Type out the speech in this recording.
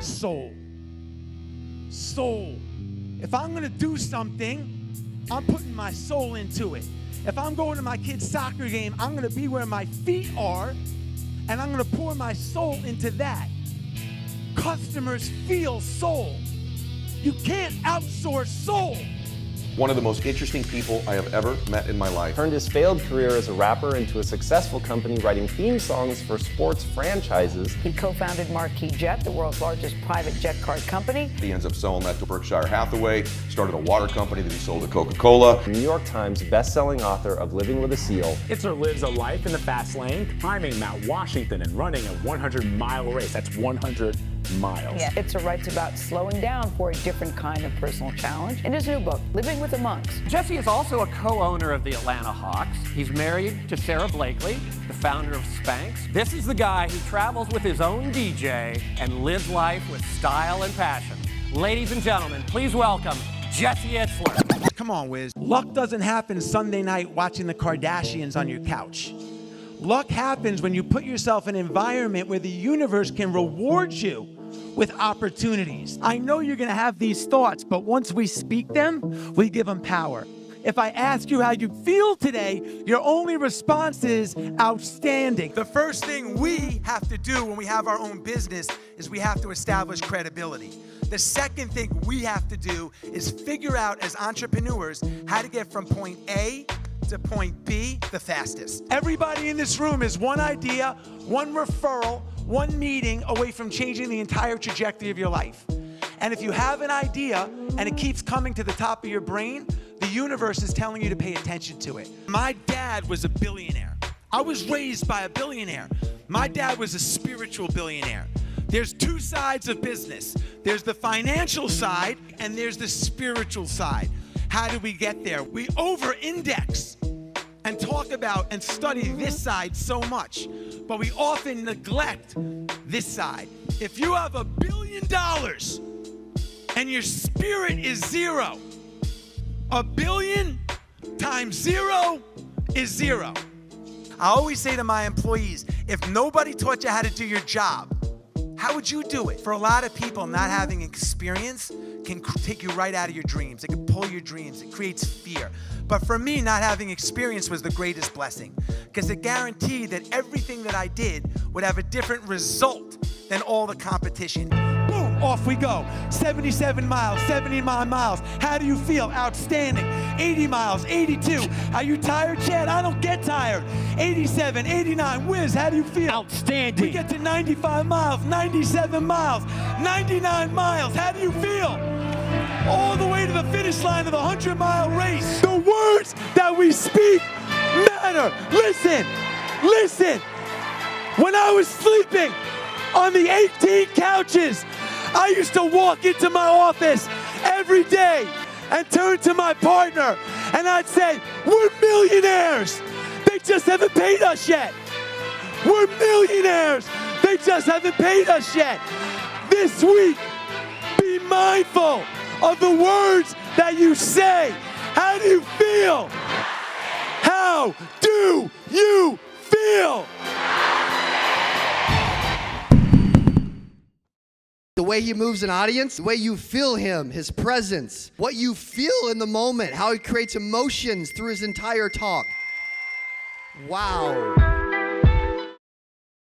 soul. Soul. If I'm gonna do something, I'm putting my soul into it. If I'm going to my kid's soccer game, I'm gonna be where my feet are, and I'm gonna pour my soul into that. Customers feel soul. You can't outsource soul. One of the most interesting people I have ever met in my life. Turned his failed career as a rapper into a successful company writing theme songs for sports franchises. He co-founded Marquis Jet, the world's largest private jet card company. He ends up selling that to Berkshire Hathaway, started a water company that he sold to Coca-Cola. New York Times best-selling author of Living with a Seal. Itzler lives a life in the fast lane, climbing Mount Washington and running a 100-mile race. That's 100 miles. Yeah, Itzler writes about slowing down for a different kind of personal challenge in his new book, Living with the Monks. Jesse is also a co-owner of the Atlanta Hawks. He's married to Sarah Blakely, the founder of Spanx. This is the guy who travels with his own DJ and lives life with style and passion. Ladies and gentlemen, please welcome Jesse Itzler. Come on, Wiz. Luck doesn't happen Sunday night watching the Kardashians on your couch. Luck happens when you put yourself in an environment where the universe can reward you with opportunities. I know you're gonna have these thoughts, but once we speak them, we give them power. If I ask you how you feel today, your only response is outstanding. The first thing we have to do when we have our own business is we have to establish credibility. The second thing we have to do is figure out as entrepreneurs how to get from point A to point B the fastest. Everybody in this room is one idea, one referral, one meeting away from changing the entire trajectory of your life. And if you have an idea and it keeps coming to the top of your brain, the universe is telling you to pay attention to it. My dad was a billionaire. I was raised by a billionaire. My dad was a spiritual billionaire. There's two sides of business. There's the financial side and there's the spiritual side. How do we get there? We over-index and talk about and study this side so much, but we often neglect this side. If you have $1 billion and your spirit is zero, 1 billion times 0 is 0. I always say to my employees, if nobody taught you how to do your job, how would you do it? For a lot of people, not having experience can take you right out of your dreams. It can pull your dreams. It creates fear. But for me, not having experience was the greatest blessing because it guaranteed that everything that I did would have a different result than all the competition. Boom, off we go. 77 miles, 79 miles. How do you feel? Outstanding. 80 miles, 82. Are you tired, Chad? I don't get tired. 87, 89. Wiz, how do you feel? Outstanding. We get to 95 miles, 97 miles, 99 miles. How do you feel? All the way to the finish line of the 100-mile race. The words that we speak matter. Listen, listen. When I was sleeping on the 18 couches, I used to walk into my office every day and turn to my partner and I'd say, we're millionaires. They just haven't paid us yet. We're millionaires. They just haven't paid us yet. This week, be mindful of the words that you say. How do you feel? How do you feel? The way he moves an audience, the way you feel him, his presence, what you feel in the moment, how he creates emotions through his entire talk. Wow.